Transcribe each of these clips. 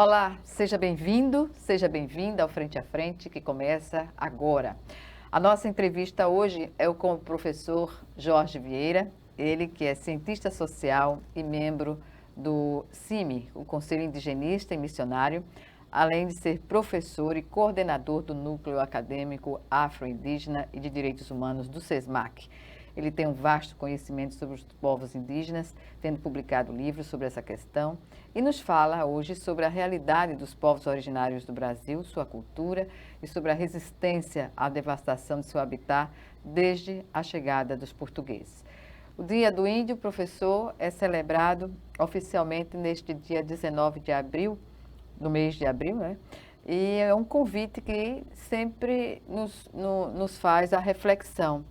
Olá, seja bem-vindo, seja bem-vinda ao Frente a Frente, que começa agora. A nossa entrevista hoje é com o professor Jorge Vieira, ele que é cientista social e membro do CIMI, o Conselho Indigenista e Missionário, além de ser professor e coordenador do Núcleo Acadêmico Afro-Indígena e de Direitos Humanos do SESMAC. Ele tem um vasto conhecimento sobre os povos indígenas, tendo publicado livros sobre essa questão, e nos fala hoje sobre a realidade dos povos originários do Brasil, sua cultura e sobre a resistência à devastação de seu habitat desde a chegada dos portugueses. O Dia do Índio, professor, é celebrado oficialmente neste dia 19 de abril, no mês de abril, né? E é um convite que sempre nos faz a reflexão.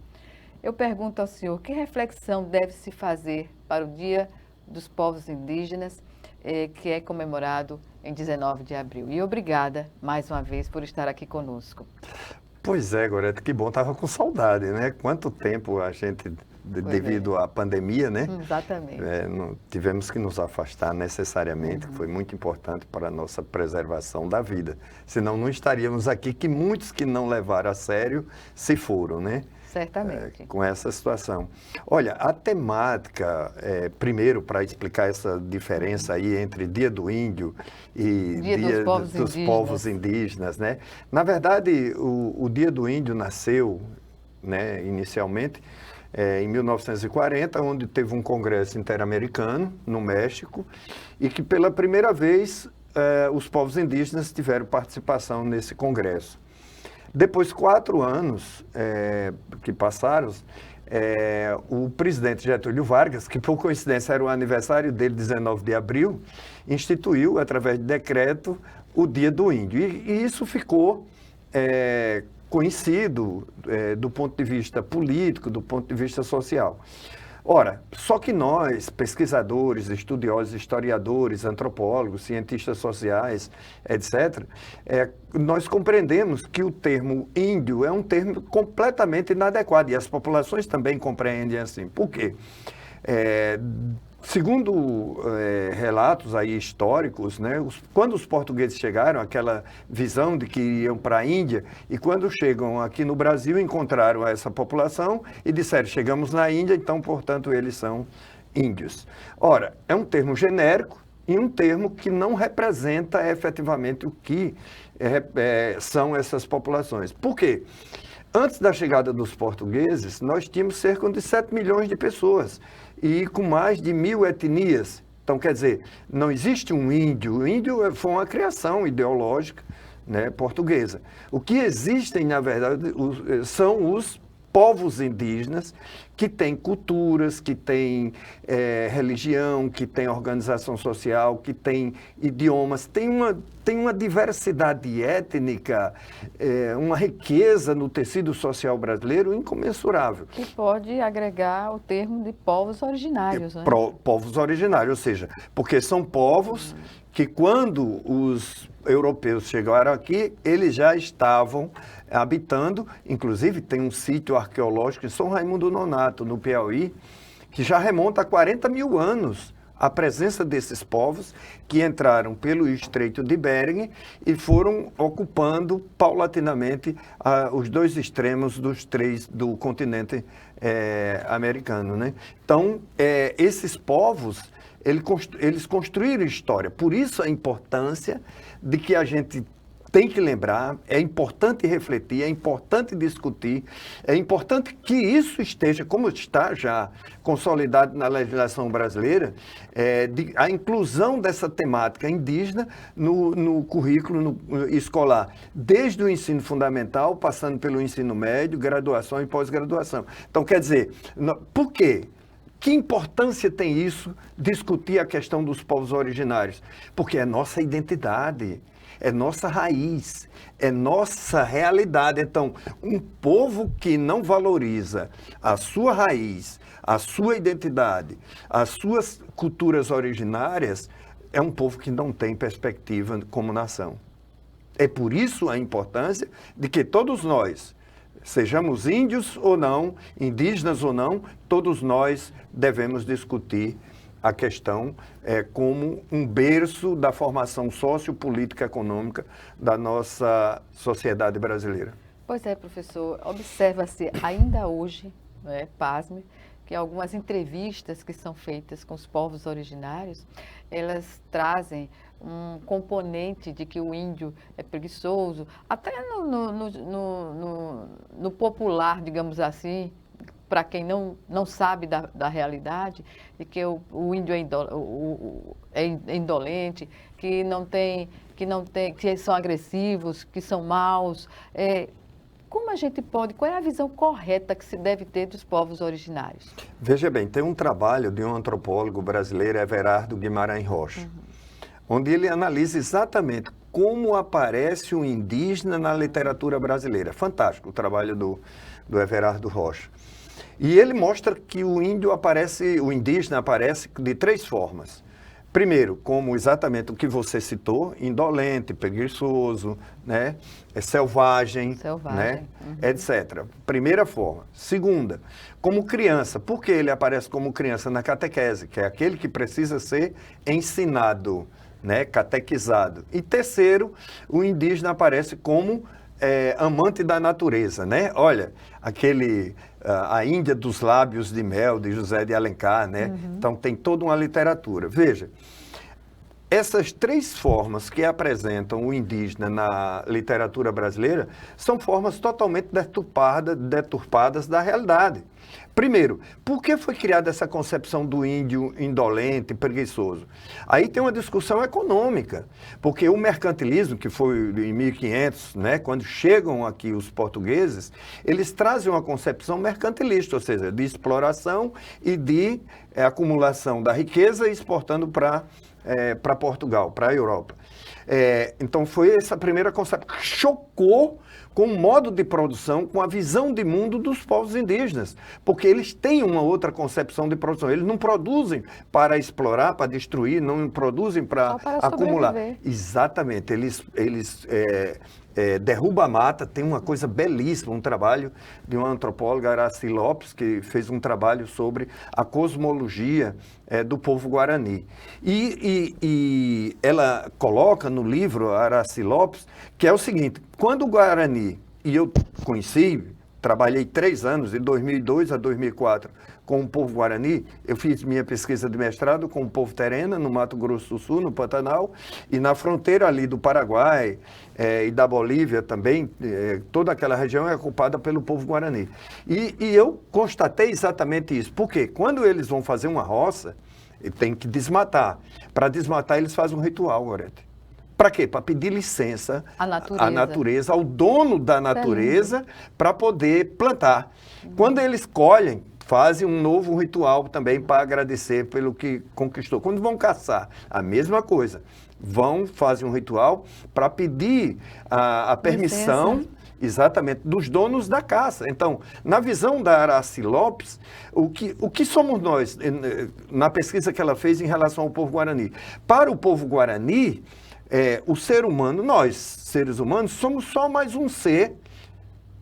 Eu pergunto ao senhor, que reflexão deve se fazer para o Dia dos Povos Indígenas, que é comemorado em 19 de abril? E obrigada, mais uma vez, por estar aqui conosco. Pois é, Gorete, que bom, estava com saudade, né? Quanto tempo a gente, devido à pandemia, né? Exatamente. Tivemos que nos afastar necessariamente, que foi muito importante para a nossa preservação da vida. Senão não estaríamos aqui, que muitos que não levaram a sério se foram, né? Certamente. Com essa situação. Olha, a temática, primeiro, para explicar essa diferença aí entre Dia do Índio e Dia dos Povos Indígenas, né? Na verdade, o Dia do Índio nasceu, né, inicialmente, em 1940, onde teve um congresso interamericano no México e que pela primeira vez os povos indígenas tiveram participação nesse congresso. Depois, 4 anos que passaram, o presidente Getúlio Vargas, que por coincidência era o aniversário dele, 19 de abril, instituiu, através de decreto, o Dia do Índio. E isso ficou conhecido do ponto de vista político, do ponto de vista social. Ora, só que nós, pesquisadores, estudiosos, historiadores, antropólogos, cientistas sociais, etc., nós compreendemos que o termo índio é um termo completamente inadequado, e as populações também compreendem assim. Por quê? Segundo relatos aí históricos, né, quando os portugueses chegaram, aquela visão de que iam para a Índia, e quando chegam aqui no Brasil, encontraram essa população e disseram, chegamos na Índia, então, portanto, eles são índios. Ora, é um termo genérico e um termo que não representa efetivamente o que são essas populações. Por quê? Antes da chegada dos portugueses, nós tínhamos cerca de 7 milhões de pessoas e com mais de 1.000 etnias. Então, quer dizer, não existe um índio. O índio foi uma criação ideológica, né, portuguesa. O que existem, na verdade, são os povos indígenas que têm culturas, que têm religião, que têm organização social, que têm idiomas, tem uma diversidade étnica, uma riqueza no tecido social brasileiro incomensurável. Que pode agregar o termo de povos originários, né? Povos originários, ou seja, porque são povos que quando os europeus chegaram aqui, eles já estavam habitando, inclusive tem um sítio arqueológico em São Raimundo Nonato, no Piauí, que já remonta a 40 mil anos a presença desses povos que entraram pelo Estreito de Bering e foram ocupando paulatinamente os 2 extremos do continente americano, né? Então, esses povos, eles construíram história. Por isso a importância de que a gente tem que lembrar, é importante refletir, é importante discutir, é importante que isso esteja, como está já consolidado na legislação brasileira, a inclusão dessa temática indígena no currículo escolar, desde o ensino fundamental, passando pelo ensino médio, graduação e pós-graduação. Então, quer dizer, por quê? Que importância tem isso, discutir a questão dos povos originários? Porque é nossa identidade, é nossa raiz, é nossa realidade. Então, um povo que não valoriza a sua raiz, a sua identidade, as suas culturas originárias, é um povo que não tem perspectiva como nação. É por isso a importância de que todos nós, sejamos índios ou não, indígenas ou não, todos nós devemos discutir a questão como um berço da formação sociopolítica e econômica da nossa sociedade brasileira. Pois é, professor, observa-se ainda hoje, pasme, que algumas entrevistas que são feitas com os povos originários, elas trazem um componente de que o índio é preguiçoso, até no popular, digamos assim, para quem não sabe da realidade, de que o índio é indolente, que são agressivos, que são maus. Como a gente pode, qual é a visão correta que se deve ter dos povos originários? Veja bem, tem um trabalho de um antropólogo brasileiro, Everardo Guimarães Rocha, onde ele analisa exatamente como aparece o indígena na literatura brasileira. Fantástico o trabalho do Everardo Rocha. E ele mostra que o indígena aparece de 3 formas. Primeiro, como exatamente o que você citou, indolente, preguiçoso, né? Selvagem, né? Etc. Primeira forma. Segunda, como criança. Por que ele aparece como criança na catequese? Que é aquele que precisa ser ensinado, né? Catequizado. E terceiro, o indígena aparece como amante da natureza, né? Olha, a Índia dos lábios de mel, de José de Alencar, né? Então tem toda uma literatura. Veja, essas 3 formas que apresentam o indígena na literatura brasileira são formas totalmente deturpadas da realidade. Primeiro, por que foi criada essa concepção do índio indolente, preguiçoso? Aí tem uma discussão econômica, porque o mercantilismo, que foi em 1500, né, quando chegam aqui os portugueses, eles trazem uma concepção mercantilista, ou seja, de exploração e de acumulação da riqueza e exportando para Portugal, para a Europa. Então foi essa primeira concepção que chocou com o modo de produção, com a visão de mundo dos povos indígenas, porque eles têm uma outra concepção de produção. Eles não produzem para explorar, para destruir, não produzim para acumular. Sobreviver. Exatamente, eles derrubam a mata. Tem uma coisa belíssima, um trabalho de uma antropóloga, Araci Lopes, que fez um trabalho sobre a cosmologia do povo Guarani. E ela coloca no livro, Araci Lopes, que é o seguinte: quando o Guarani, e eu conheci, trabalhei 3 anos, de 2002 a 2004, com o povo Guarani. Eu fiz minha pesquisa de mestrado com o povo Terena, no Mato Grosso do Sul, no Pantanal, e na fronteira ali do Paraguai e da Bolívia também, toda aquela região é ocupada pelo povo Guarani. E eu constatei exatamente isso, porque quando eles vão fazer uma roça, tem que desmatar. Para desmatar, eles fazem um ritual, Gorete. Para quê? Para pedir licença à natureza, ao dono da natureza, para poder plantar. Quando eles colhem, fazem um novo ritual também para agradecer pelo que conquistou. Quando vão caçar, a mesma coisa. Fazem um ritual para pedir a permissão, exatamente, dos donos da caça. Então, na visão da Araci Lopes, o que somos nós, na pesquisa que ela fez em relação ao povo Guarani? Para o povo Guarani, o ser humano, nós, seres humanos, somos só mais um ser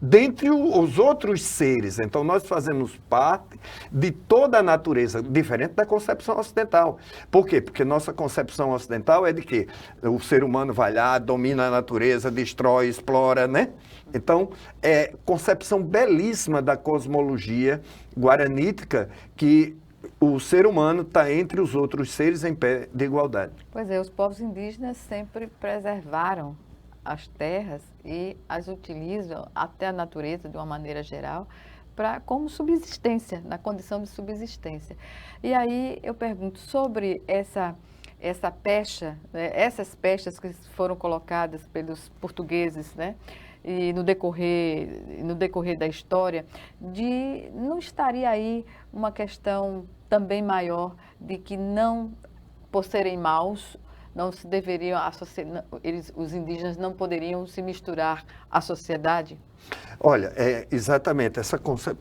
dentre os outros seres. Então, nós fazemos parte de toda a natureza, diferente da concepção ocidental. Por quê? Porque nossa concepção ocidental é de que o ser humano vai lá, domina a natureza, destrói, explora, né? Então, é concepção belíssima da cosmologia guaranítica, que o ser humano está entre os outros seres em pé de igualdade. Pois é, os povos indígenas sempre preservaram as terras e as utilizam, até a natureza de uma maneira geral, como subsistência, na condição de subsistência. E aí eu pergunto sobre essa pecha, né, essas pechas que foram colocadas pelos portugueses, né? E no decorrer da história, não estaria aí uma questão também maior de que não, por serem maus, não se deveriam os indígenas não poderiam se misturar à sociedade? Olha, exatamente,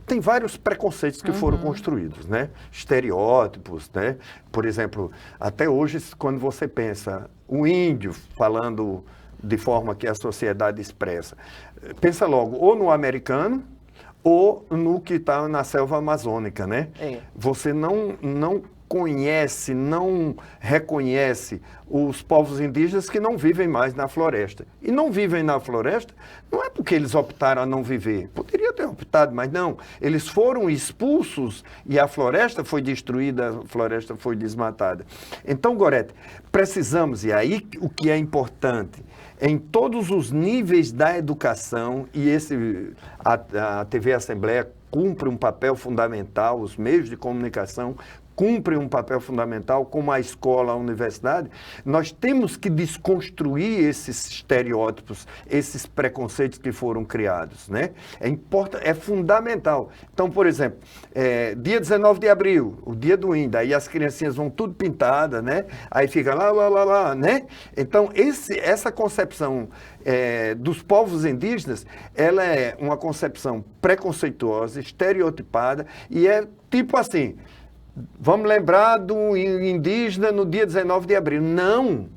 tem vários preconceitos que foram construídos, né? Estereótipos, né? Por exemplo, até hoje, quando você pensa o índio falando de forma que a sociedade expressa, pensa logo ou no americano ou no que está na selva amazônica, né? Você não conhece, não reconhece os povos indígenas que não vivem mais na floresta. E não vivem na floresta não é porque eles optaram a não viver. Poderia ter optado, mas não. Eles foram expulsos e a floresta foi destruída, a floresta foi desmatada. Então, Gorete, precisamos, e aí o que é importante, em todos os níveis da educação, e a TV Assembleia cumpre um papel fundamental, os meios de comunicação cumprem um papel fundamental, como a escola, a universidade, nós temos que desconstruir esses estereótipos, esses preconceitos que foram criados, né? É fundamental. Então, por exemplo, dia 19 de abril, o dia do índio, aí as criancinhas vão tudo pintadas, né? Aí fica lá, né? Então, essa concepção dos povos indígenas, ela é uma concepção preconceituosa, estereotipada, e é tipo assim: vamos lembrar do indígena no dia 19 de abril. Não!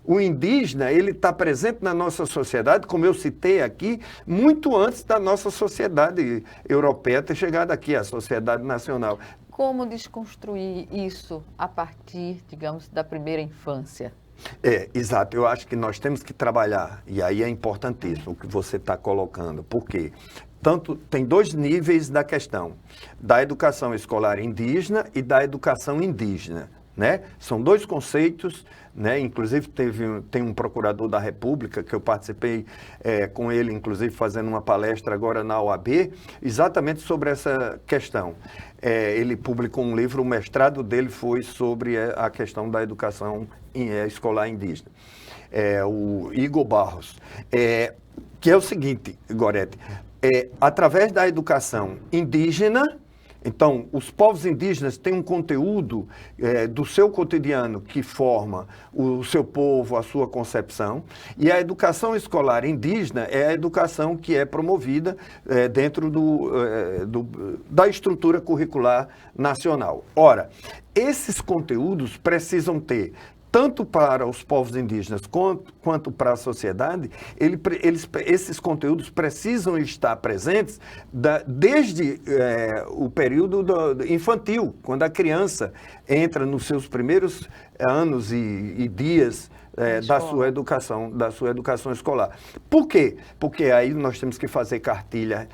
O indígena, ele está presente na nossa sociedade, como eu citei aqui, muito antes da nossa sociedade europeia ter chegado aqui, a sociedade nacional. Como desconstruir isso a partir, digamos, da primeira infância? Exato. Eu acho que nós temos que trabalhar, e aí é importantíssimo o que você está colocando. Por quê? Tem dois níveis da questão, da educação escolar indígena e da educação indígena, né? São dois conceitos, né? Inclusive tem um procurador da República, que eu participei com ele, inclusive fazendo uma palestra agora na OAB, exatamente sobre essa questão. Ele publicou um livro, o mestrado dele foi sobre a questão da educação escolar indígena. O Igor Barros, que é o seguinte, Gorete, através da educação indígena, então, os povos indígenas têm um conteúdo do seu cotidiano que forma o seu povo, a sua concepção, e a educação escolar indígena é a educação que é promovida dentro da estrutura curricular nacional. Ora, esses conteúdos precisam ter, tanto para os povos indígenas quanto para a sociedade, esses conteúdos precisam estar presentes desde o período infantil, quando a criança entra nos seus primeiros anos e dias da sua educação escolar. Por quê? Porque aí nós temos que fazer cartilha,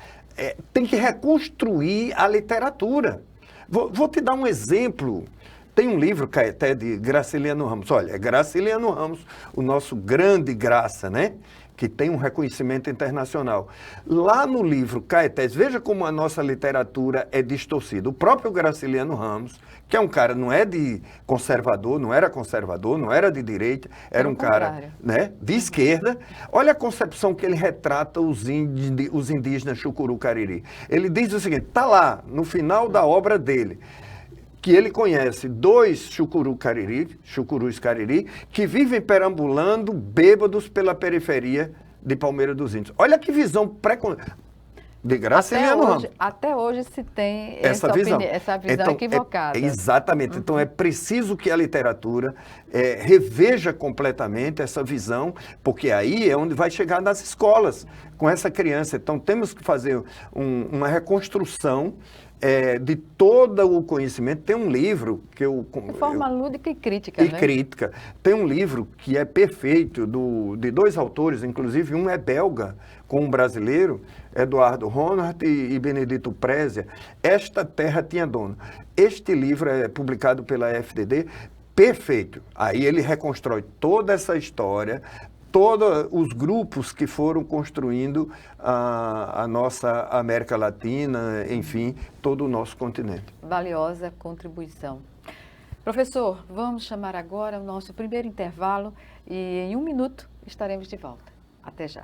tem que reconstruir a literatura. Vou te dar um exemplo. Tem um livro, Caeté, de Graciliano Ramos. Olha, é Graciliano Ramos, o nosso grande Graça, né? Que tem um reconhecimento internacional. Lá no livro Caetés, veja como a nossa literatura é distorcida. O próprio Graciliano Ramos, que é um cara, não era conservador, não era de direita, era um cara, né, de esquerda. Olha a concepção que ele retrata os indígenas Chucuru Cariri. Ele diz o seguinte, está lá, no final da obra dele, que ele conhece dois chucurus cariri, que vivem perambulando bêbados pela periferia de Palmeira dos Índios. Olha que visão de Graciliano Ramos. Até hoje se tem essa visão então, equivocada. Exatamente. Uhum. Então é preciso que a literatura reveja completamente essa visão, porque aí é onde vai chegar nas escolas com essa criança. Então temos que fazer uma reconstrução de todo o conhecimento. Tem um livro que de forma lúdica e crítica, né? Crítica. Tem um livro que é perfeito, de dois autores, inclusive um é belga, com um brasileiro, Eduardo Ronhardt e Benedito Prezia, Esta Terra Tinha Dono. Este livro é publicado pela FDD, perfeito. Aí ele reconstrói toda essa história, todos os grupos que foram construindo a nossa América Latina, enfim, todo o nosso continente. Valiosa contribuição. Professor, vamos chamar agora o nosso primeiro intervalo e em 1 minuto estaremos de volta. Até já.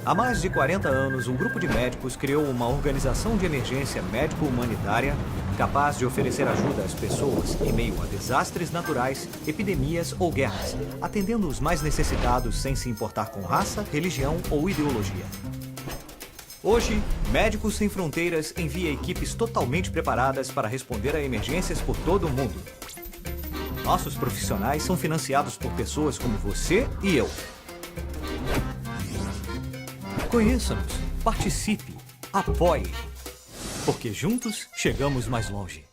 Há mais de 40 anos, um grupo de médicos criou uma organização de emergência médico-humanitária capaz de oferecer ajuda às pessoas em meio a desastres naturais, epidemias ou guerras, atendendo os mais necessitados sem se importar com raça, religião ou ideologia. Hoje, Médicos Sem Fronteiras envia equipes totalmente preparadas para responder a emergências por todo o mundo. Nossos profissionais são financiados por pessoas como você e eu. Conheça-nos, participe, apoie, porque juntos chegamos mais longe.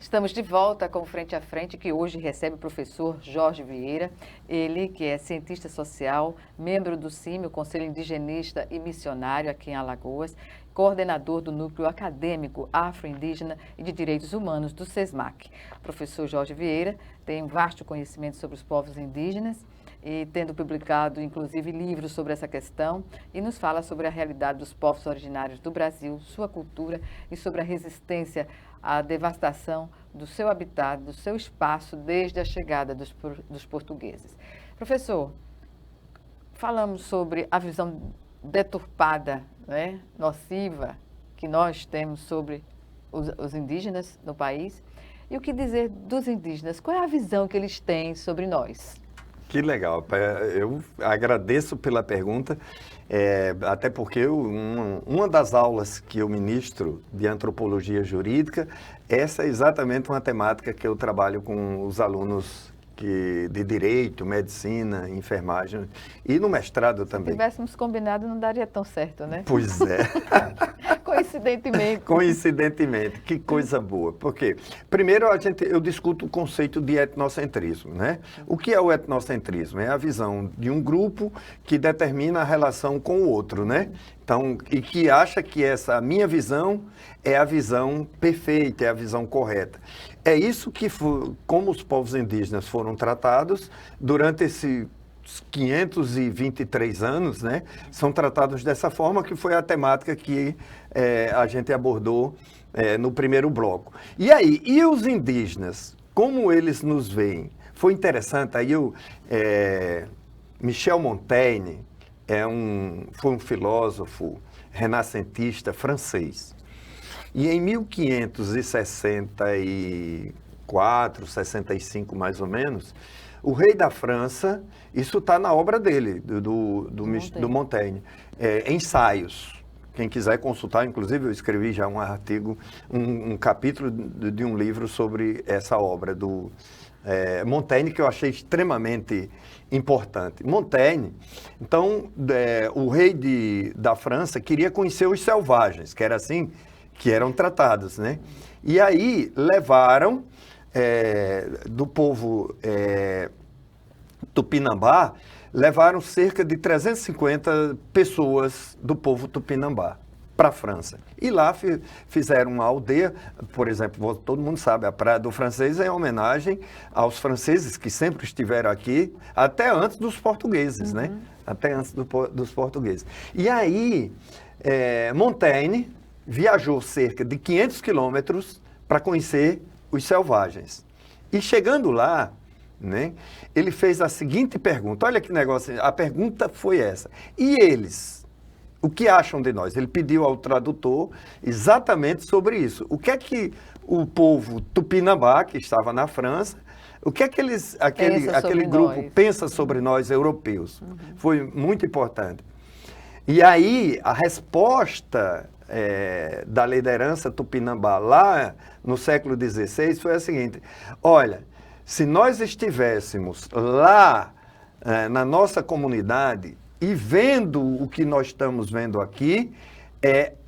Estamos de volta com o Frente a Frente, que hoje recebe o professor Jorge Vieira, ele que é cientista social, membro do CIMI, o Conselho Indigenista e Missionário aqui em Alagoas, coordenador do Núcleo Acadêmico Afro-Indígena e de Direitos Humanos do SESMAC. O professor Jorge Vieira tem um vasto conhecimento sobre os povos indígenas e tendo publicado, inclusive, livros sobre essa questão e nos fala sobre a realidade dos povos originários do Brasil, sua cultura e sobre a resistência à devastação do seu habitat, do seu espaço, desde a chegada dos portugueses. Professor, falamos sobre a visão deturpada, né, nociva, que nós temos sobre os indígenas no país. E o que dizer dos indígenas? Qual é a visão que eles têm sobre nós? Que legal, eu agradeço pela pergunta, até porque uma das aulas que eu ministro de antropologia jurídica, essa é exatamente uma temática que eu trabalho com os alunos de direito, medicina, enfermagem e no mestrado também. Se tivéssemos combinado não daria tão certo, né? Pois é. Coincidentemente. Coincidentemente, que coisa boa. Porque, primeiro, eu discuto o conceito de etnocentrismo, né? O que é o etnocentrismo? É a visão de um grupo que determina a relação com o outro, né? Então, e que acha que a minha visão é a visão perfeita, é a visão correta. É isso que, como os povos indígenas foram tratados durante esses 523 anos, né? São tratados dessa forma, que foi a temática que a gente abordou no primeiro bloco. E aí, e os indígenas, como eles nos veem? Foi interessante, aí Michel Montaigne foi um filósofo renascentista francês. E em 1564, 65 mais ou menos, o rei da França, isso está na obra dele, do Montaigne, Ensaios. Quem quiser consultar, inclusive eu escrevi já um artigo, um capítulo de um livro sobre essa obra do Montaigne, que eu achei extremamente importante. Montaigne, então, o rei da França queria conhecer os selvagens, que era assim que eram tratados, né? E aí levaram do povo Tupinambá, levaram cerca de 350 pessoas do povo Tupinambá para a França. E lá fizeram uma aldeia, por exemplo, todo mundo sabe, a Praia do Francês é em homenagem aos franceses que sempre estiveram aqui, até antes dos portugueses, né? Até antes dos portugueses. E aí, Montaigne viajou cerca de 500 quilômetros para conhecer os selvagens. E chegando lá, né, ele fez a seguinte pergunta, olha que negócio, a pergunta foi essa: e eles, o que acham de nós? Ele pediu ao tradutor exatamente sobre isso. O que é que o povo Tupinambá, que estava na França, o que é que aquele grupo pensa sobre nós europeus? Foi muito importante. E aí, a resposta da liderança Tupinambá lá no século XVI foi a seguinte: olha, se nós estivéssemos lá na nossa comunidade e vendo o que nós estamos vendo aqui,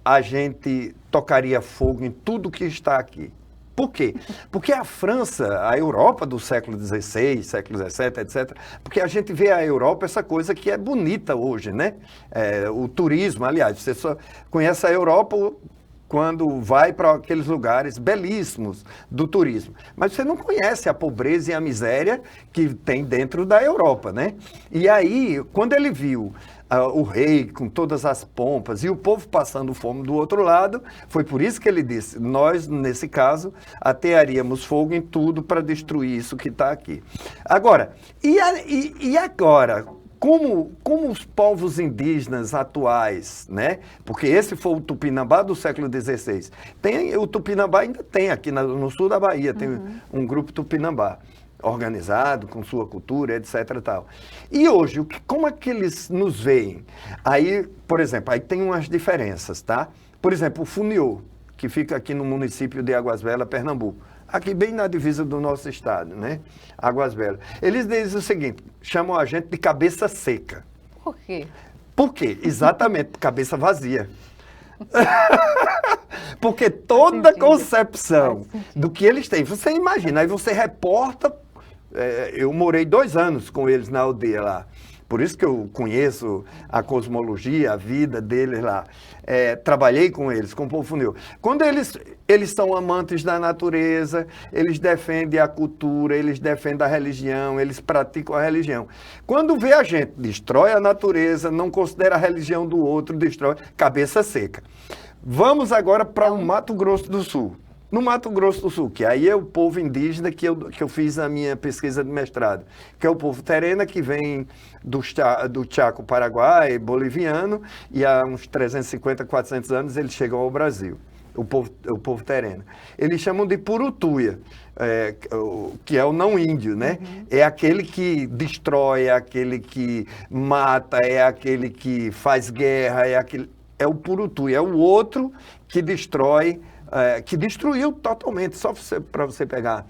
a gente tocaria fogo em tudo que está aqui. Por quê? Porque a França, a Europa do século XVI, século XVII, etc., porque a gente vê a Europa essa coisa que é bonita hoje, né? O turismo, aliás, você só conhece a Europa quando vai para aqueles lugares belíssimos do turismo. Mas você não conhece a pobreza e a miséria que tem dentro da Europa, né? E aí, quando ele viu o rei com todas as pompas e o povo passando fome do outro lado, foi por isso que ele disse: nós, nesse caso, atearíamos fogo em tudo para destruir isso que está aqui. Agora, e agora? Como os povos indígenas atuais, né? Porque esse foi o Tupinambá do século XVI. O Tupinambá ainda tem aqui no sul da Bahia, tem um grupo Tupinambá organizado, com sua cultura, etc. e tal. E hoje, como é que eles nos veem? Aí, por exemplo, aí tem umas diferenças, tá? Por exemplo, o Funiô, que fica aqui no município de Águas Belas, Pernambuco. aqui bem na divisa do nosso estado, né? Águas Belas. Eles dizem o seguinte, chamam a gente de cabeça seca. Por quê? Por quê? Exatamente, cabeça vazia. Porque toda concepção do que eles têm, você imagina, aí você reporta, eu morei 2 anos com eles na aldeia lá, por isso que eu conheço a cosmologia, a vida deles lá. Trabalhei com eles, com o povo funil. Quando eles são amantes da natureza, eles defendem a cultura, eles defendem a religião, eles praticam a religião. Quando vê a gente, destrói a natureza, não considera a religião do outro, destrói, cabeça seca. Vamos agora para o Mato Grosso do Sul. No Mato Grosso do Sul, que aí é o povo indígena que eu fiz a minha pesquisa de mestrado, que é o povo terena que vem do Chaco Paraguai, boliviano, e há uns 350, 400 anos eles chegam ao Brasil, o povo terena. Eles chamam de Purutuia, que é o não índio, né? É aquele que destrói, é aquele que mata, é aquele que faz guerra, é o Purutuia, é o outro que destrói, que destruiu totalmente, só para você pegar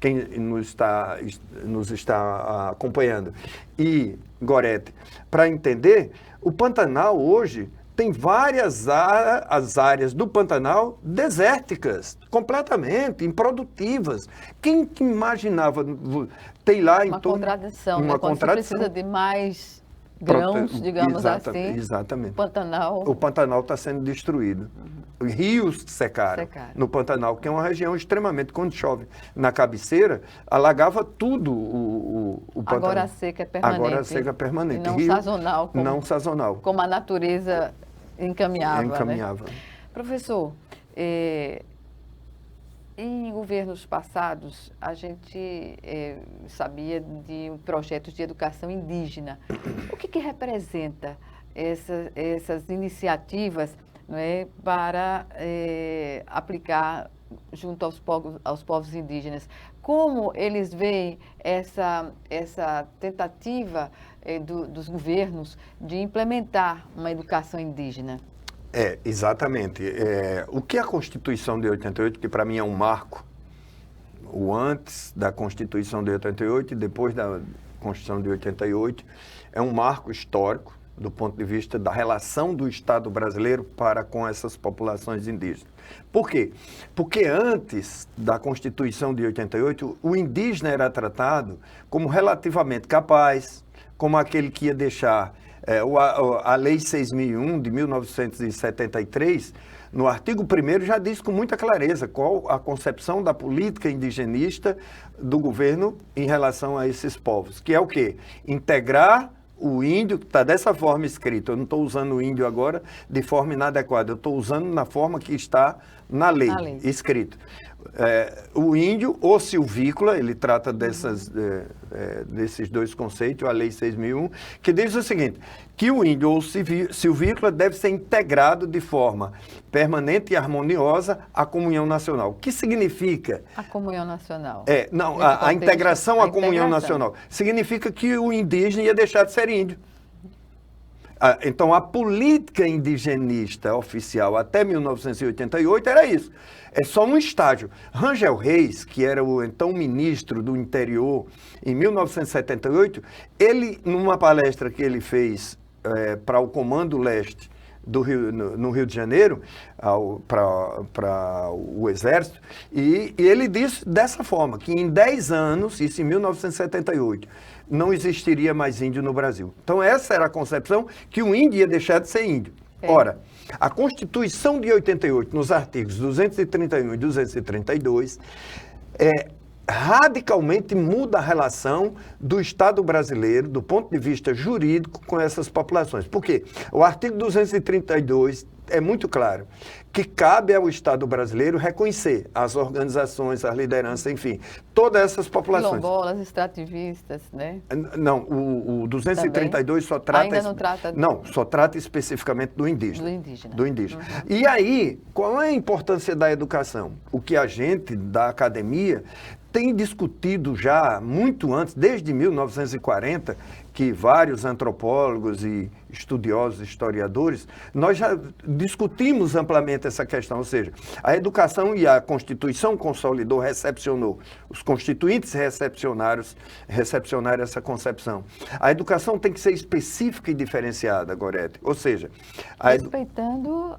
quem nos está acompanhando, e Gorete, para entender, o Pantanal hoje tem várias as áreas do Pantanal desérticas, completamente improdutivas. Quem imaginava, tem lá em torno... Contradição, uma né? Quando contradição. Você precisa de mais grãos, digamos assim. Exatamente. O Pantanal está sendo destruído. Rios secaram no Pantanal, que é uma região extremamente, quando chove na cabeceira, alagava tudo o Pantanal. Agora a seca é permanente. Agora a seca é permanente. E não Rio, sazonal. Não sazonal. Como a natureza encaminhava. Né? Professor, em governos passados, a gente sabia de projetos de educação indígena. O que representa essas iniciativas, não é, para aplicar junto aos povos indígenas? Como eles veem essa tentativa dos governos de implementar uma educação indígena? Exatamente. O que a Constituição de 88, que para mim é um marco, o antes da Constituição de 88 e depois da Constituição de 88, é um marco histórico do ponto de vista da relação do Estado brasileiro para com essas populações indígenas. Por quê? Porque antes da Constituição de 88, o indígena era tratado como relativamente capaz, como aquele que ia deixar... a Lei 6.001 de 1973, no artigo 1º, já diz com muita clareza qual a concepção da política indigenista do governo em relação a esses povos, que é o quê? Integrar o índio, que está dessa forma escrito. Eu não estou usando o índio agora de forma inadequada, eu estou usando na forma que está na lei. Escrito. O índio, ou silvícola, ele trata desses 2 conceitos, a Lei 6.001, que diz o seguinte, que o índio ou silvícola deve ser integrado de forma permanente e harmoniosa à comunhão nacional. O que significa? A comunhão nacional. A integração à comunhão nacional. Significa que o indígena ia deixar de ser índio. Então, a política indigenista oficial até 1988 era isso. É só um estágio. Rangel Reis, que era o então ministro do interior, em 1978, ele, numa palestra que ele fez para o Comando Leste no Rio de Janeiro, para o Exército, e ele disse dessa forma, que em 10 anos, isso em 1978, não existiria mais índio no Brasil. Então essa era a concepção, que o índio ia deixar de ser índio. Ora, a Constituição de 88, nos artigos 231 e 232, radicalmente muda a relação do Estado brasileiro, do ponto de vista jurídico, com essas populações. Por quê? O artigo 232 é muito claro, que cabe ao Estado brasileiro reconhecer as organizações, as lideranças, enfim, todas essas populações. Quilombolas, extrativistas, né? Não, o 232 só trata... Ainda não trata... Não, só trata especificamente do indígena. Do indígena. E aí, qual é a importância da educação? O que a gente, da academia, tem discutido já muito antes, desde 1940, que vários antropólogos e estudiosos, historiadores, nós já discutimos amplamente essa questão, ou seja, a educação e a Constituição consolidou, recepcionou, os constituintes recepcionaram essa concepção. A educação tem que ser específica e diferenciada, Gorete, ou seja, respeitando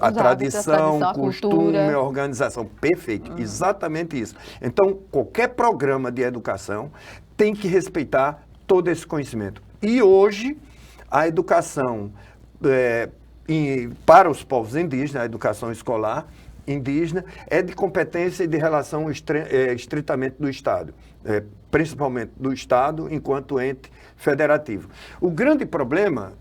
a tradição, a costume, cultura. a organização. Perfeito, exatamente isso. Então, qualquer programa de educação tem que respeitar todo esse conhecimento. E hoje, a educação para os povos indígenas, a educação escolar indígena, é de competência e de relação estritamente do Estado, principalmente do Estado enquanto ente federativo. O grande problema,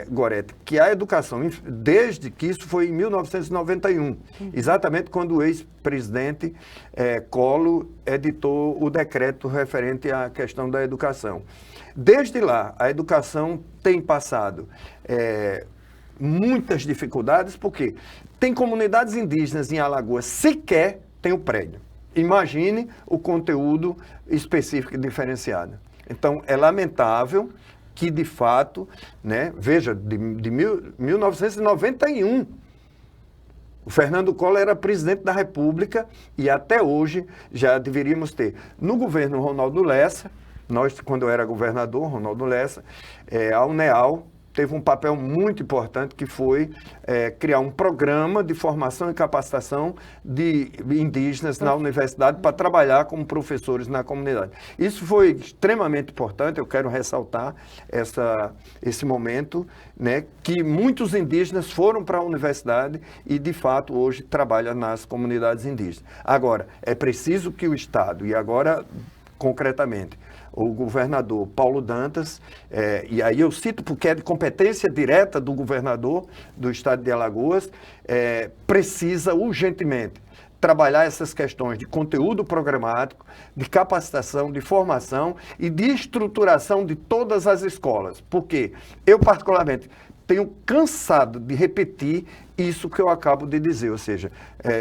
Gorete, que a educação, desde que isso foi em 1991, exatamente quando o ex-presidente Collor editou o decreto referente à questão da educação. Desde lá, a educação tem passado muitas dificuldades, porque tem comunidades indígenas em Alagoas sequer tem o prédio. Imagine o conteúdo específico e diferenciado. Então, é lamentável que, de fato, né, veja, de 1991, o Fernando Collor era presidente da República e até hoje já deveríamos ter. No governo Ronaldo Lessa, quando eu era governador, Ronaldo Lessa, a UNEAL teve um papel muito importante, que foi criar um programa de formação e capacitação de indígenas na universidade para trabalhar como professores na comunidade. Isso foi extremamente importante, eu quero ressaltar esse momento, né, que muitos indígenas foram para a universidade e, de fato, hoje trabalham nas comunidades indígenas. Agora, é preciso que o Estado, e agora, concretamente, o governador Paulo Dantas, e aí eu cito porque é de competência direta do governador do estado de Alagoas, precisa urgentemente trabalhar essas questões de conteúdo programático, de capacitação, de formação e de estruturação de todas as escolas. Porque eu, particularmente, tenho cansado de repetir isso que eu acabo de dizer, ou seja,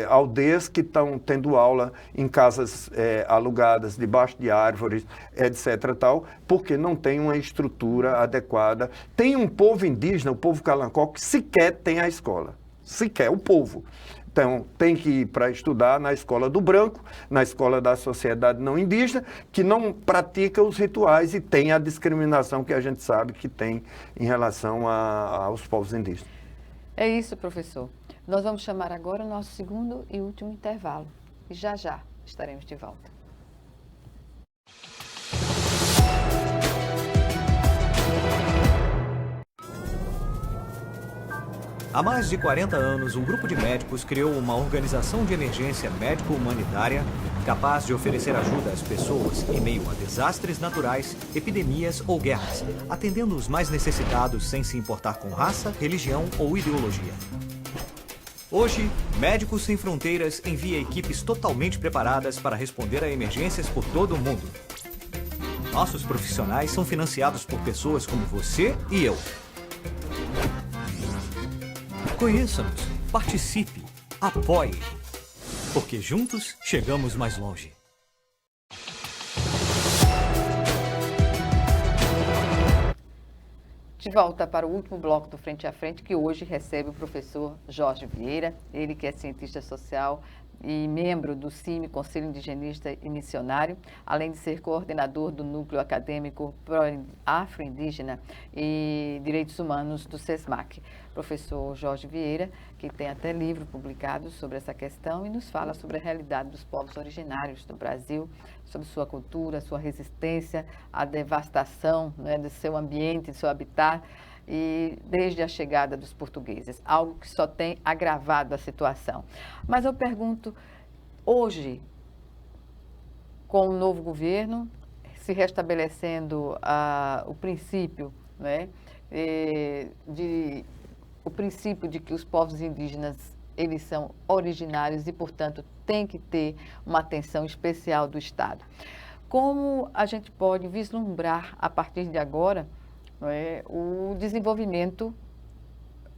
aldeias que estão tendo aula em casas alugadas, debaixo de árvores, etc. tal, porque não tem uma estrutura adequada. Tem um povo indígena, o povo Calancó, que sequer tem a escola, sequer, o povo. Então, tem que ir para estudar na escola do branco, na escola da sociedade não indígena, que não pratica os rituais e tem a discriminação que a gente sabe que tem em relação aos povos indígenas. É isso, professor. Nós vamos chamar agora o nosso segundo e último intervalo. E já estaremos de volta. Há mais de 40 anos, um grupo de médicos criou uma organização de emergência médico-humanitária capaz de oferecer ajuda às pessoas em meio a desastres naturais, epidemias ou guerras, atendendo os mais necessitados sem se importar com raça, religião ou ideologia. Hoje, Médicos Sem Fronteiras envia equipes totalmente preparadas para responder a emergências por todo o mundo. Nossos profissionais são financiados por pessoas como você e eu. Conheça-nos, participe, apoie, porque juntos chegamos mais longe. De volta para o último bloco do Frente a Frente, que hoje recebe o professor Jorge Vieira, ele que é cientista social e membro do CIMI, Conselho Indigenista e Missionário, além de ser coordenador do Núcleo Acadêmico Afro-Indígena e Direitos Humanos do SESMAC. Professor Jorge Vieira, que tem até livro publicado sobre essa questão e nos fala sobre a realidade dos povos originários do Brasil, sobre sua cultura, sua resistência à devastação, né, do seu ambiente, do seu habitat, e desde a chegada dos portugueses, algo que só tem agravado a situação. Mas eu pergunto, hoje, com o novo governo, se restabelecendo o princípio, né, o princípio de que os povos indígenas, eles são originários e, portanto, tem que ter uma atenção especial do Estado. Como a gente pode vislumbrar, a partir de agora, o desenvolvimento,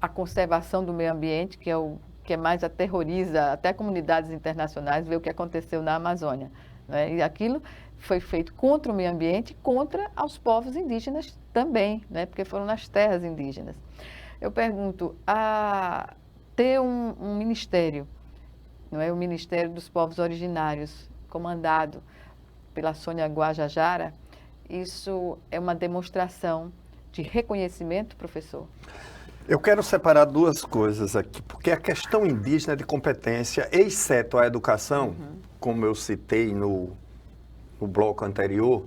a conservação do meio ambiente, que é o que mais aterroriza até comunidades internacionais, ver o que aconteceu na Amazônia, né? E aquilo foi feito contra o meio ambiente, contra os povos indígenas também, né? Porque foram nas terras indígenas. Eu pergunto, a ter um ministério, não é? O Ministério dos Povos Originários, comandado pela Sônia Guajajara, isso é uma demonstração de reconhecimento, professor? Eu quero separar duas coisas aqui, porque a questão indígena de competência, exceto a educação, como eu citei no bloco anterior,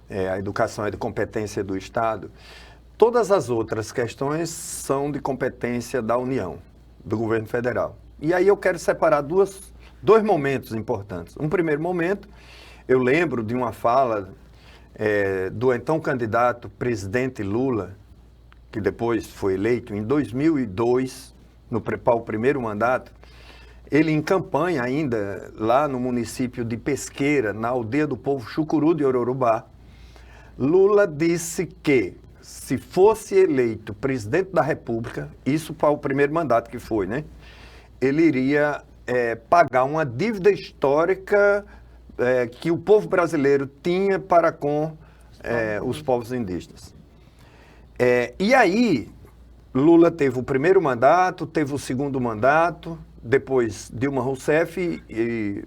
a educação é de competência do Estado, todas as outras questões são de competência da União, do governo federal. E aí eu quero separar dois momentos importantes. Um primeiro momento, eu lembro de uma fala do então candidato presidente Lula, que depois foi eleito em 2002, para o primeiro mandato. Ele, em campanha ainda, lá no município de Pesqueira, na aldeia do povo Chucuru de Ororubá, Lula disse que, se fosse eleito presidente da República, isso para o primeiro mandato que foi, né? Ele iria pagar uma dívida histórica que o povo brasileiro tinha para com os povos indígenas. E aí, Lula teve o primeiro mandato, teve o segundo mandato, depois Dilma Rousseff e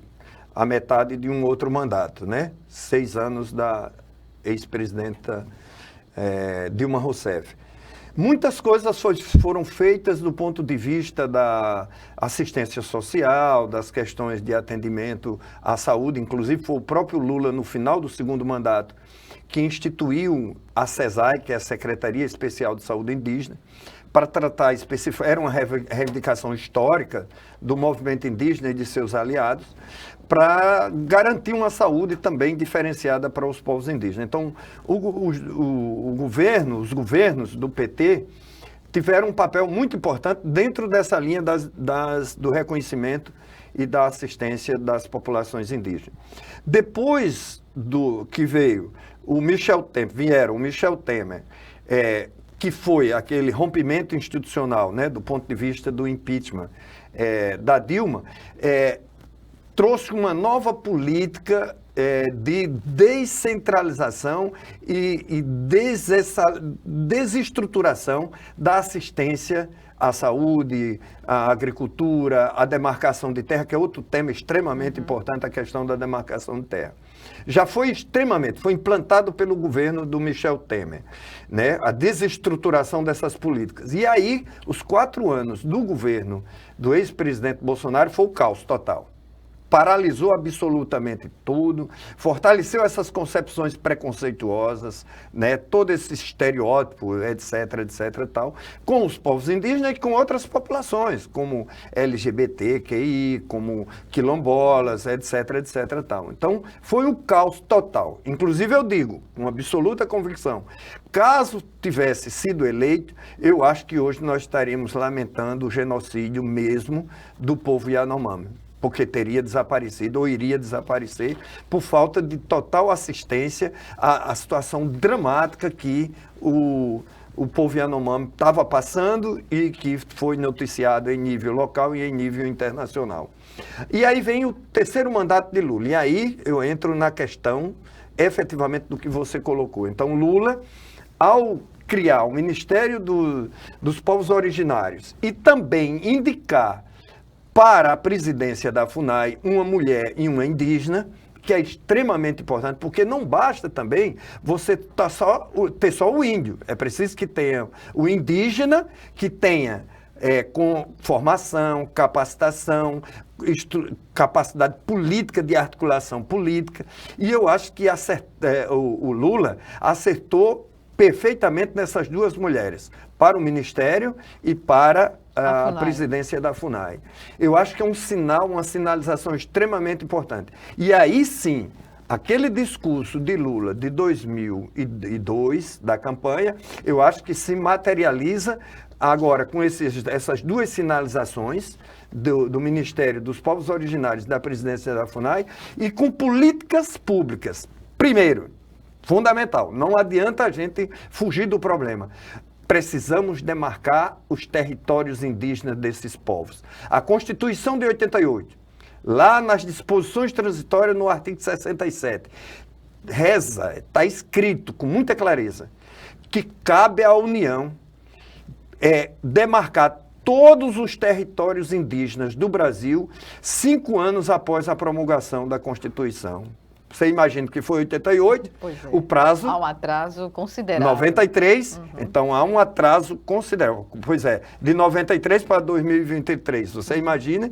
a metade de um outro mandato, né? 6 anos da ex-presidenta Dilma Rousseff. Muitas coisas foram feitas do ponto de vista da assistência social, das questões de atendimento à saúde. Inclusive, foi o próprio Lula, no final do segundo mandato, que instituiu a SESAI, que é a Secretaria Especial de Saúde Indígena, para tratar especificamente, era uma reivindicação histórica do movimento indígena e de seus aliados, para garantir uma saúde também diferenciada para os povos indígenas. Então, os governos do PT tiveram um papel muito importante dentro dessa linha do reconhecimento e da assistência das populações indígenas. Depois que veio o Michel Temer, que foi aquele rompimento institucional, né, do ponto de vista do impeachment da Dilma, trouxe uma nova política de descentralização e desestruturação da assistência à saúde, à agricultura, à demarcação de terra, que é outro tema extremamente importante, a questão da demarcação de terra. Foi implantado pelo governo do Michel Temer, né? A desestruturação dessas políticas. E aí, os 4 anos do governo do ex-presidente Bolsonaro foi o caos total. Paralisou absolutamente tudo, fortaleceu essas concepções preconceituosas, né? Todo esse estereótipo, etc, etc, tal, com os povos indígenas e com outras populações, como LGBTQI, como quilombolas, etc, etc, tal. Então, foi um caos total. Inclusive, eu digo, com absoluta convicção, caso tivesse sido eleito, eu acho que hoje nós estaríamos lamentando o genocídio mesmo do povo Yanomami, porque teria desaparecido ou iria desaparecer por falta de total assistência à situação dramática que o povo Yanomami estava passando e que foi noticiado em nível local e em nível internacional. E aí vem o terceiro mandato de Lula. E aí eu entro na questão, efetivamente, do que você colocou. Então, Lula, ao criar o Ministério dos Povos Originários e também indicar para a presidência da FUNAI uma mulher e uma indígena, que é extremamente importante, porque não basta também você ter só o índio. É preciso que tenha o indígena, que tenha com formação, capacitação, capacidade política de articulação política. E eu acho que o Lula acertou perfeitamente nessas duas mulheres, para o Ministério e para a presidência da FUNAI. Eu acho que é um sinal, uma sinalização extremamente importante. E aí sim, aquele discurso de Lula de 2002, da campanha, eu acho que se materializa agora com essas duas sinalizações do Ministério dos Povos Originários e da presidência da FUNAI e com políticas públicas. Primeiro, fundamental, não adianta a gente fugir do problema. Precisamos demarcar os territórios indígenas desses povos. A Constituição de 88 lá nas disposições transitórias no artigo 67, reza, está escrito com muita clareza, que cabe à União demarcar todos os territórios indígenas do Brasil 5 anos após a promulgação da Constituição. Você imagina que foi 88, o prazo... Há um atraso considerável. 93, então há um atraso considerável. Pois é, de 93 para 2023, você imagina,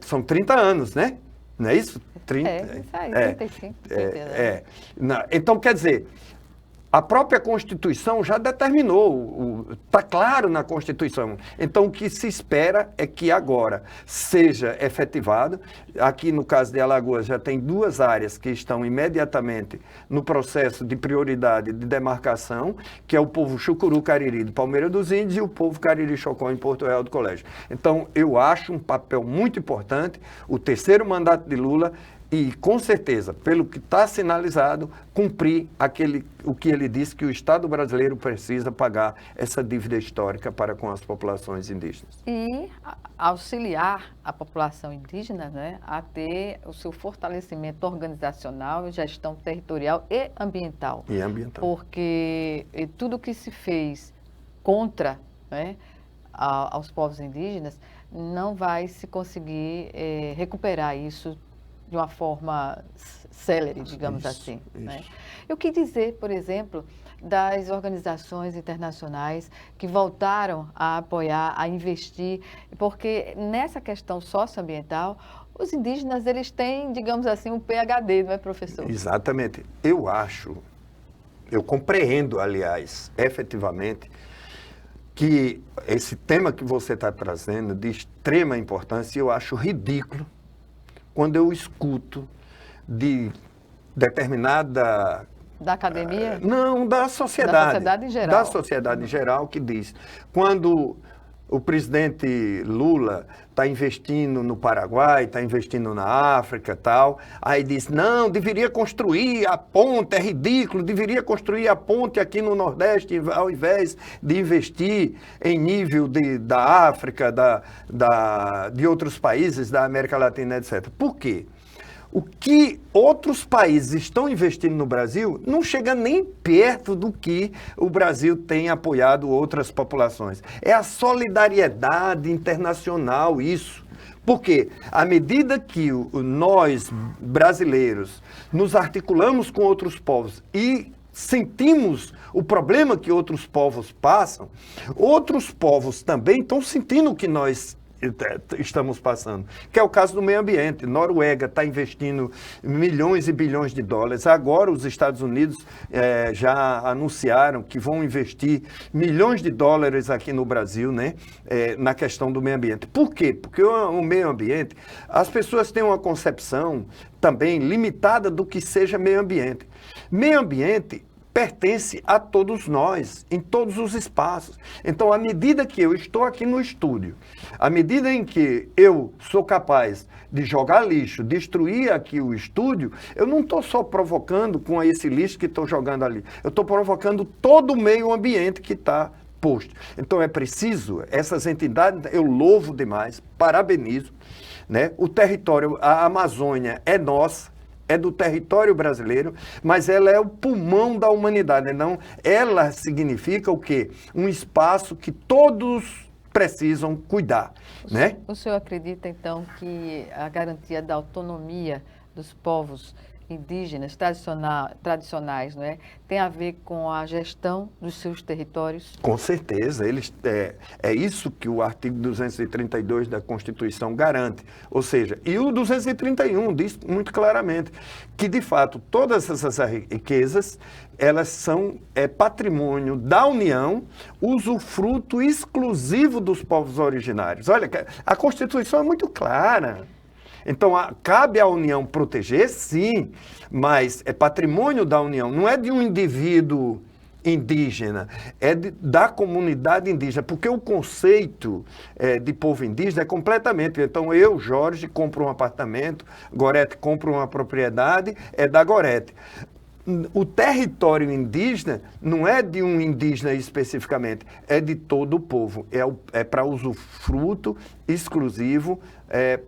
são 30 anos, né? Não é isso? 30, isso aí, 35. Então, quer dizer, a própria Constituição já determinou, está claro na Constituição. Então, o que se espera é que agora seja efetivado. Aqui, no caso de Alagoas, já tem 2 áreas que estão imediatamente no processo de prioridade de demarcação, que é o povo Chucuru Cariri de Palmeira dos Índios e o povo Cariri Chocó em Porto Real do Colégio. Então, eu acho um papel muito importante o 3º mandato de Lula e, com certeza, pelo que está sinalizado, cumprir o que ele disse que o Estado brasileiro precisa pagar essa dívida histórica para com as populações indígenas. E auxiliar a população indígena, né, a ter o seu fortalecimento organizacional, gestão territorial e ambiental. Porque tudo que se fez contra, né, aos povos indígenas, não vai se conseguir recuperar isso de uma forma célere, digamos assim. Né? Eu quis dizer, por exemplo, das organizações internacionais que voltaram a apoiar, a investir, porque nessa questão socioambiental, os indígenas, eles têm, digamos assim, um PhD, não é, professor? Exatamente. Eu compreendo, aliás, efetivamente, que esse tema que você está trazendo, de extrema importância, eu acho ridículo quando eu escuto de determinada... Da academia? Não, da sociedade. Da sociedade em geral. Da sociedade em geral, que diz, quando o presidente Lula está investindo no Paraguai, está investindo na África e tal, aí diz, não, deveria construir a ponte, é ridículo, deveria construir a ponte aqui no Nordeste, ao invés de investir em nível da África, de outros países, da América Latina, etc. Por quê? O que outros países estão investindo no Brasil não chega nem perto do que o Brasil tem apoiado outras populações. É a solidariedade internacional isso. Porque à medida que nós, brasileiros, nos articulamos com outros povos e sentimos o problema que outros povos passam, outros povos também estão sentindo o que nós estamos passando, que é o caso do meio ambiente. Noruega está investindo milhões e bilhões de dólares. Agora os Estados Unidos já anunciaram que vão investir milhões de dólares aqui no Brasil, né, na questão do meio ambiente. Por quê? Porque o meio ambiente, as pessoas têm uma concepção também limitada do que seja meio ambiente. Meio ambiente pertence a todos nós, em todos os espaços. Então, à medida que eu estou aqui no estúdio, à medida em que eu sou capaz de jogar lixo, destruir aqui o estúdio, eu não estou só provocando com esse lixo que estou jogando ali, eu estou provocando todo o meio ambiente que está posto. Então, é preciso, essas entidades, eu louvo demais, parabenizo, né? O território, a Amazônia é nossa, é do território brasileiro, mas ela é o pulmão da humanidade. Então, ela significa o quê? Um espaço que todos precisam cuidar, né? O senhor acredita, então, que a garantia da autonomia dos povos indígenas tradicionais, não é, tem a ver com a gestão dos seus territórios? Com certeza, é isso que o artigo 232 da Constituição garante, ou seja, e o 231 diz muito claramente que, de fato, todas essas riquezas, elas são patrimônio da União, usufruto exclusivo dos povos originários. Olha, a Constituição é muito clara. Então, cabe à União proteger, sim, mas é patrimônio da União, não é de um indivíduo indígena, é da comunidade indígena, porque o conceito de povo indígena é completamente... Então, eu, Jorge, compro um apartamento, Gorete compra uma propriedade, é da Gorete. o território indígena não é de um indígena especificamente, é de todo o povo. É para usufruto exclusivo,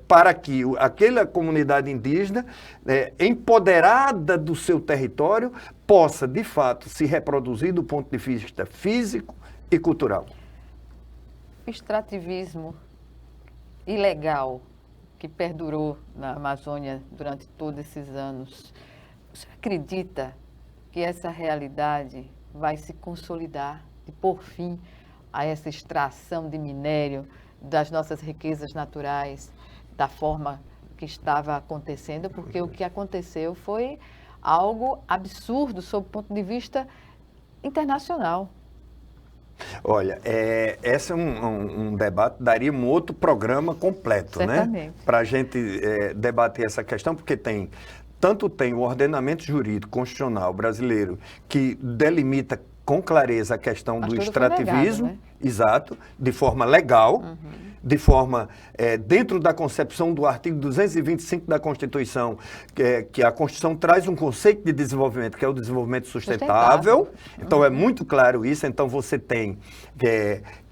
para que aquela comunidade indígena, empoderada do seu território, possa, de fato, se reproduzir do ponto de vista físico e cultural. O extrativismo ilegal que perdurou na Amazônia durante todos esses anos, você acredita que essa realidade vai se consolidar e pôr fim a essa extração de minério das nossas riquezas naturais da forma que estava acontecendo? Porque o que aconteceu foi algo absurdo sob o ponto de vista internacional. Olha, esse é um debate, daria um outro programa completo, certamente, né? Para a gente debater essa questão, porque tanto tem o ordenamento jurídico constitucional brasileiro que delimita com clareza a questão do extrativismo, né? Exato, de forma legal, de forma dentro da concepção do artigo 225 da Constituição, que a Constituição traz um conceito de desenvolvimento, que é o desenvolvimento sustentável. Então, é muito claro isso. Então, você tem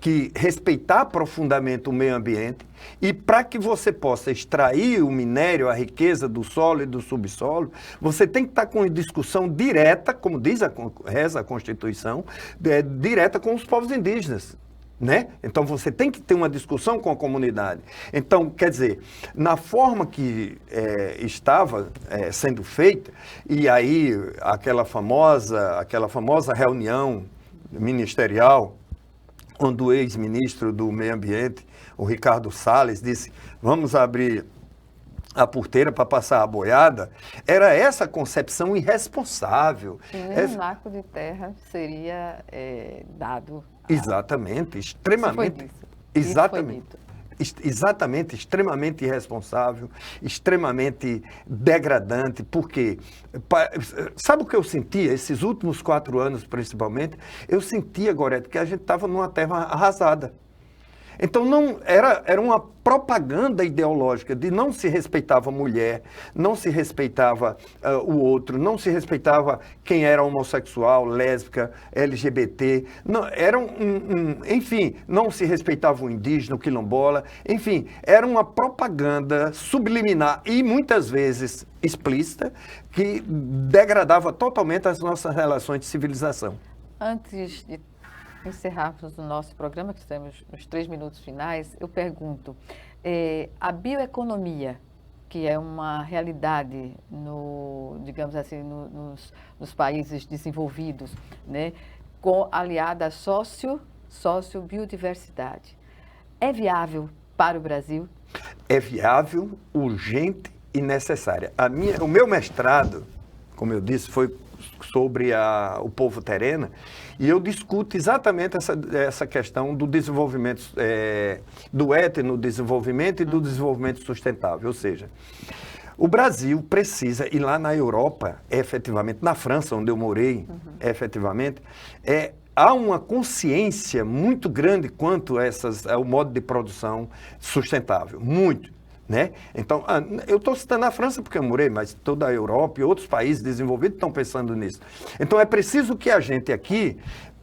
que respeitar profundamente o meio ambiente, e para que você possa extrair o minério, a riqueza do solo e do subsolo, você tem que estar com discussão direta, como reza a Constituição, direta com os povos indígenas. Né? Então, você tem que ter uma discussão com a comunidade. Então, quer dizer, na forma que estava sendo feita, e aí aquela famosa reunião ministerial, onde o ex-ministro do Meio Ambiente, o Ricardo Salles, disse: vamos abrir a porteira para passar a boiada, era essa concepção irresponsável. Um naco de terra seria dado. Exatamente, extremamente. Exatamente, extremamente irresponsável, extremamente degradante, porque, sabe o que eu sentia, esses últimos 4 anos principalmente, eu sentia, Gorete, que a gente estava numa terra arrasada. Então, não era uma propaganda ideológica de não se respeitava a mulher, não se respeitava o outro, não se respeitava quem era homossexual, lésbica, LGBT, não, enfim, não se respeitava o indígena, o quilombola, enfim, era uma propaganda subliminar e muitas vezes explícita que degradava totalmente as nossas relações de civilização. Antes de encerrarmos o nosso programa, que estamos nos 3 minutos finais, eu pergunto, a bioeconomia, que é uma realidade digamos assim, nos países desenvolvidos, né, aliada à sociobiodiversidade, é viável para o Brasil? É viável, urgente e necessária. O meu mestrado, como eu disse, foi sobre o povo terena, e eu discuto exatamente essa questão do desenvolvimento, do etnodesenvolvimento e do desenvolvimento sustentável. Ou seja, o Brasil precisa, e lá na Europa, efetivamente, na França, onde eu morei, efetivamente, há uma consciência muito grande quanto ao modo de produção sustentável, muito. Né? Então, eu estou citando a França porque eu morei, mas toda a Europa e outros países desenvolvidos estão pensando nisso. Então, é preciso que a gente aqui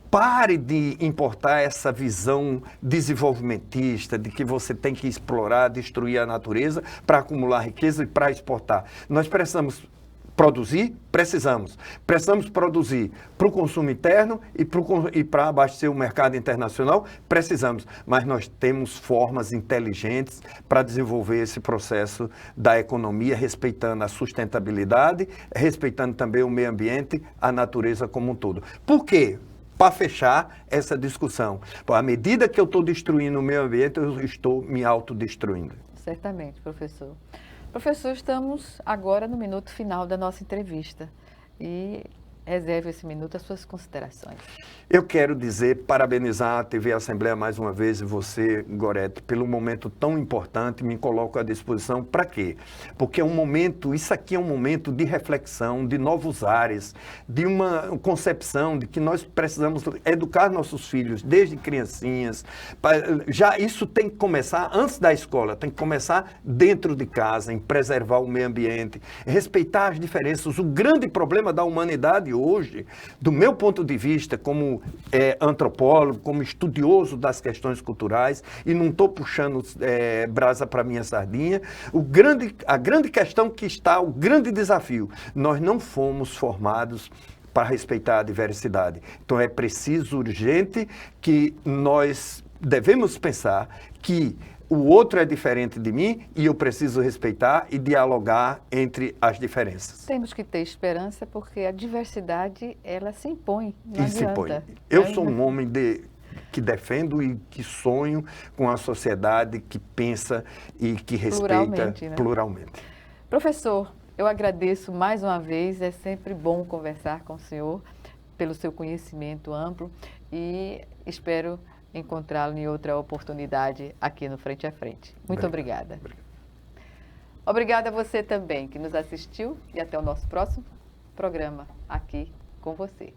pare de importar essa visão desenvolvimentista de que você tem que explorar, destruir a natureza para acumular riqueza e para exportar. Nós precisamos produzir? Precisamos produzir para o consumo interno e para abastecer o mercado internacional? Precisamos, mas nós temos formas inteligentes para desenvolver esse processo da economia, respeitando a sustentabilidade, respeitando também o meio ambiente, a natureza como um todo. Por quê? Para fechar essa discussão, à medida que eu estou destruindo o meio ambiente, eu estou me autodestruindo. Certamente, professor. Professor, estamos agora no minuto final da nossa entrevista e reserve esse minuto às suas considerações. Eu quero parabenizar a TV Assembleia mais uma vez e você, Gorete, pelo momento tão importante. Me coloco à disposição. Para quê? Porque é um momento, isso aqui é um momento de reflexão, de novos ares, de uma concepção de que nós precisamos educar nossos filhos desde criancinhas. Já isso tem que começar antes da escola, tem que começar dentro de casa, em preservar o meio ambiente, respeitar as diferenças. O grande problema da humanidade hoje, do meu ponto de vista, como antropólogo, como estudioso das questões culturais, e não estou puxando brasa para minha sardinha, a grande questão que está, o grande desafio, nós não fomos formados para respeitar a diversidade. Então é preciso, urgente, que nós devemos pensar que o outro é diferente de mim e eu preciso respeitar e dialogar entre as diferenças. Temos que ter esperança porque a diversidade, ela se impõe, não se impõe. adianta. Eu sou um homem que defendo e que sonho com a sociedade que pensa e que respeita pluralmente. Professor, eu agradeço mais uma vez, é sempre bom conversar com o senhor pelo seu conhecimento amplo e espero encontrá-lo em outra oportunidade aqui no Frente a Frente. Muito obrigada. Obrigada a você também que nos assistiu e até o nosso próximo programa aqui com você.